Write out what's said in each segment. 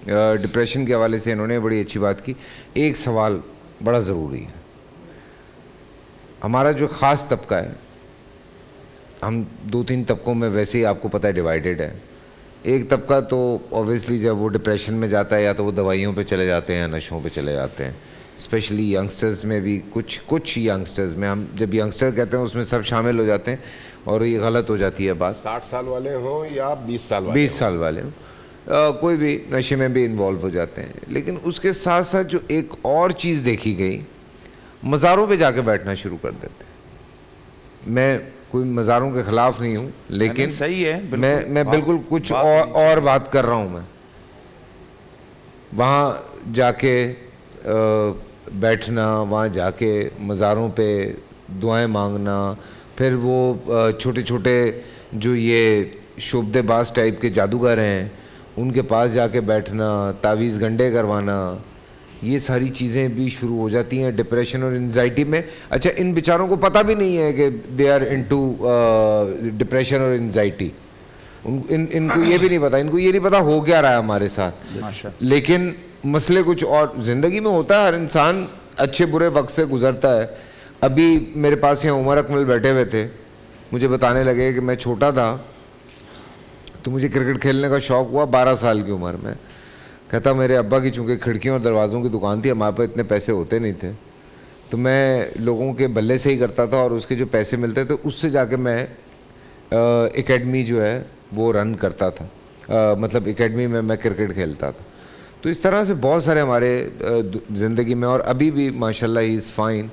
Depression کے حوالے سے انہوں نے بڑی اچھی بات کی. ایک سوال بڑا ضروری ہے. ہمارا جو خاص طبقہ ہے, ہم 2-3 طبقوں میں ویسے ہی آپ کو پتہ ہے ڈیوائیڈڈ ہے. ایک طبقہ تو اوبویسلی جب وہ ڈپریشن میں جاتا ہے یا تو وہ دوائیوں پہ چلے جاتے ہیں, نشوں پہ چلے جاتے ہیں. اسپیشلی ینگسٹرز میں بھی کچھ ینگسٹرز میں, ہم جب ینگسٹر کہتے ہیں اس میں سب شامل ہو جاتے ہیں اور یہ غلط ہو جاتی ہے بات. 60 سال والے ہوں یا 20 سال والے 20 سال والے ہوں, کوئی بھی نشے میں بھی انوالو ہو جاتے ہیں. لیکن اس کے ساتھ ساتھ جو ایک اور چیز دیکھی گئی, مزاروں پہ جا کے بیٹھنا شروع کر دیتے ہیں. میں کوئی مزاروں کے خلاف نہیں ہوں, لیکن صحیح ہے, میں بالکل کچھ اور بات کر رہا ہوں. میں وہاں جا کے بیٹھنا, وہاں جا کے مزاروں پہ دعائیں مانگنا, پھر وہ چھوٹے چھوٹے جو یہ شعبدے باز ٹائپ کے جادوگر ہیں ان کے پاس جا کے بیٹھنا, تعویذ گنڈے کروانا, یہ ساری چیزیں بھی شروع ہو جاتی ہیں ڈپریشن اور انزائٹی میں. اچھا, ان بیچاروں کو پتہ بھی نہیں ہے کہ دے آر انٹو ڈپریشن اور انزائٹی. ان کو یہ بھی نہیں پتا, ان کو یہ نہیں پتا ہو کیا رہا ہے ہمارے ساتھ. لیکن مسئلے کچھ اور. زندگی میں ہوتا ہے, ہر انسان اچھے برے وقت سے گزرتا ہے. ابھی میرے پاس یہاں عمر اکمل بیٹھے ہوئے تھے, مجھے بتانے لگے کہ میں چھوٹا تھا تو مجھے کرکٹ کھیلنے کا شوق ہوا 12 سال کی عمر میں. کہتا میرے ابا کی چونکہ کھڑکیوں اور دروازوں کی دکان تھی, ہمارے پاس اتنے پیسے ہوتے نہیں تھے, تو میں لوگوں کے بلے سے ہی کرتا تھا اور اس کے جو پیسے ملتے تھے اس سے جا کے میں اکیڈمی جو ہے وہ رن کرتا تھا. مطلب اکیڈمی میں میں کرکٹ کھیلتا تھا. تو اس طرح سے بہت سارے ہمارے زندگی میں, اور ابھی بھی ماشاء اللہ ہی از فائن.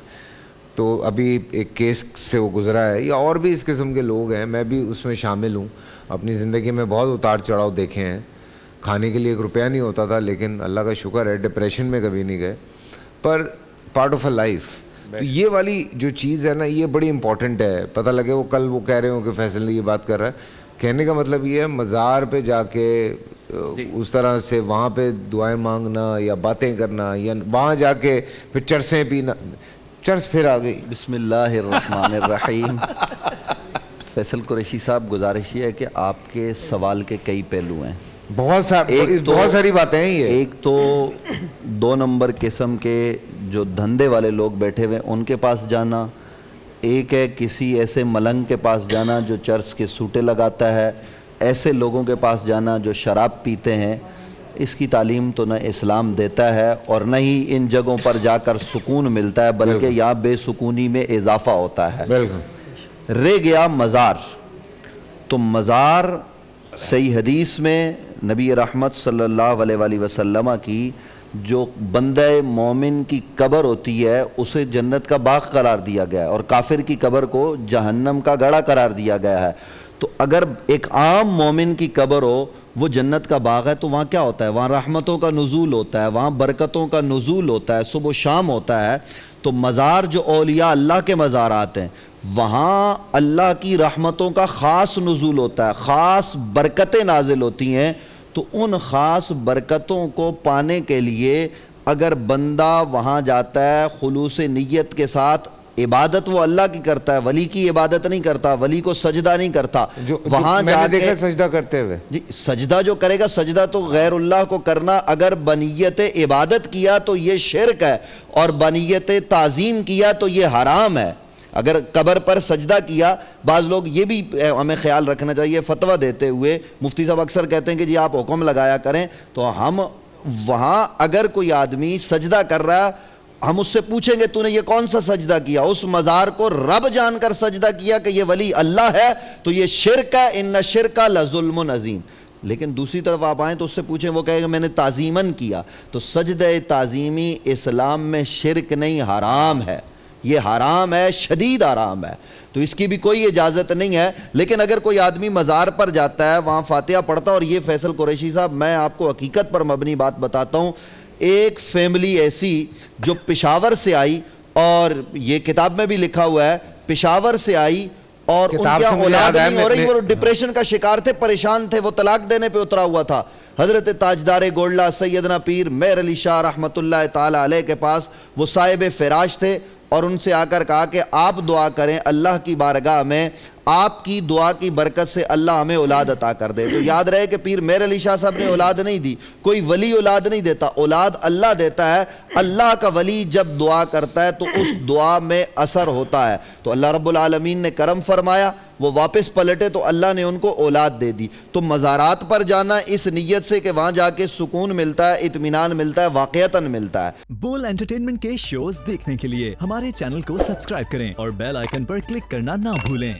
تو ابھی ایک کیس سے وہ گزرا ہے, یا اور بھی اس قسم کے لوگ ہیں, میں بھی اس میں شامل ہوں. اپنی زندگی میں بہت اتار چڑھاؤ دیکھے ہیں. کھانے کے لیے 1 روپیہ نہیں ہوتا تھا, لیکن اللہ کا شکر ہے ڈپریشن میں کبھی نہیں گئے, پر پارٹ آف اے لائف. تو یہ والی جو چیز ہے نا, یہ بڑی امپورٹنٹ ہے. پتہ لگے وہ کل وہ کہہ رہے ہوں کہ فیصل نے یہ بات کر رہا ہے, کہنے کا مطلب یہ ہے مزار پہ جا کے اس طرح سے وہاں پہ دعائیں مانگنا یا باتیں کرنا, یا وہاں جا کے پھر چرسیں پینا. چرس پھر آ گئی. بسم اللہ الرحمن الرحیم. فیصل قریشی صاحب, گزارش یہ ہے کہ آپ کے سوال کے کئی پہلو ہیں, بہت ساری باتیں ہیں. یہ ایک تو 2 نمبر قسم کے جو دھندے والے لوگ بیٹھے ہوئے ان کے پاس جانا, ایک ہے کسی ایسے ملنگ کے پاس جانا جو چرس کے سوٹے لگاتا ہے, ایسے لوگوں کے پاس جانا جو شراب پیتے ہیں. اس کی تعلیم تو نہ اسلام دیتا ہے اور نہ ہی ان جگہوں پر جا کر سکون ملتا ہے, بلکہ یہاں بے سکونی میں اضافہ ہوتا ہے. رہ گیا مزار, تو مزار صحیح حدیث میں نبی رحمت صلی اللہ علیہ وآلہ وسلم کی جو بندہ مومن کی قبر ہوتی ہے اسے جنت کا باغ قرار دیا گیا ہے, اور کافر کی قبر کو جہنم کا گڑھا قرار دیا گیا ہے. تو اگر ایک عام مومن کی قبر ہو وہ جنت کا باغ ہے, تو وہاں کیا ہوتا ہے؟ وہاں رحمتوں کا نزول ہوتا ہے, وہاں برکتوں کا نزول ہوتا ہے, صبح و شام ہوتا ہے. تو مزار جو اولیاء اللہ کے مزارات ہیں, وہاں اللہ کی رحمتوں کا خاص نزول ہوتا ہے, خاص برکتیں نازل ہوتی ہیں. تو ان خاص برکتوں کو پانے کے لیے اگر بندہ وہاں جاتا ہے خلوص نیت کے ساتھ, عبادت وہ اللہ کی کرتا ہے, ولی کی عبادت نہیں کرتا, ولی کو سجدہ نہیں کرتا. وہاں جا کے سجدہ کرتے ہوئے, جی سجدہ جو کرے گا, سجدہ تو غیر اللہ کو کرنا, اگر بنیت عبادت کیا تو یہ شرک ہے, اور بنیت تعظیم کیا تو یہ حرام ہے. اگر قبر پر سجدہ کیا, بعض لوگ یہ بھی ہمیں خیال رکھنا چاہیے, فتویٰ دیتے ہوئے مفتی صاحب اکثر کہتے ہیں کہ جی آپ حکم لگایا کریں, تو ہم وہاں اگر کوئی آدمی سجدہ کر رہا ہے, ہم اس سے پوچھیں گے تو نے یہ کون سا سجدہ کیا؟ اس مزار کو رب جان کر سجدہ کیا کہ یہ ولی اللہ ہے, تو یہ شرک ہے. ان الشرک لظلم عظیم. لیکن دوسری طرف آپ آئیں تو اس سے پوچھیں, وہ کہے کہ میں نے تعظیماً کیا, تو سجدہ تعظیمی اسلام میں شرک نہیں, حرام ہے. یہ حرام ہے, شدید حرام ہے, تو اس کی بھی کوئی اجازت نہیں ہے. لیکن اگر کوئی آدمی مزار پر جاتا ہے, وہاں فاتحہ پڑھتا, اور یہ فیصل قریشی صاحب میں آپ کو حقیقت پر مبنی بات بتاتا ہوں, ایک فیملی ایسی جو پشاور سے آئی, اور یہ کتاب میں بھی لکھا ہوا ہے, پشاور سے آئی اور ان کی اولاد نہیں ہو رہی, وہ ڈپریشن کا شکار تھے, پریشان تھے, وہ طلاق دینے پہ اترا ہوا تھا. حضرت تاجدار گولڈا سیدنا پیر مہر علی شاہ رحمۃ اللہ تعالی علیہ کے پاس وہ صاحب فراش تھے, اور ان سے آ کر کہا کہ آپ دعا کریں اللہ کی بارگاہ میں, آپ کی دعا کی برکت سے اللہ ہمیں اولاد عطا کر دے. تو یاد رہے کہ پیر مہر علی شاہ صاحب نے اولاد نہیں دی, کوئی ولی اولاد نہیں دیتا, اولاد اللہ دیتا ہے. اللہ کا ولی جب دعا کرتا ہے تو اس دعا میں اثر ہوتا ہے. تو اللہ رب العالمین نے کرم فرمایا, وہ واپس پلٹے تو اللہ نے ان کو اولاد دے دی. تو مزارات پر جانا اس نیت سے کہ وہاں جا کے سکون ملتا ہے, اطمینان ملتا ہے, واقعتاً ملتا ہے. بول انٹرٹینمنٹ کے شوز دیکھنے کے لیے ہمارے چینل کو سبسکرائب کریں اور بیل آئیکن پر کلک کرنا نہ بھولیں.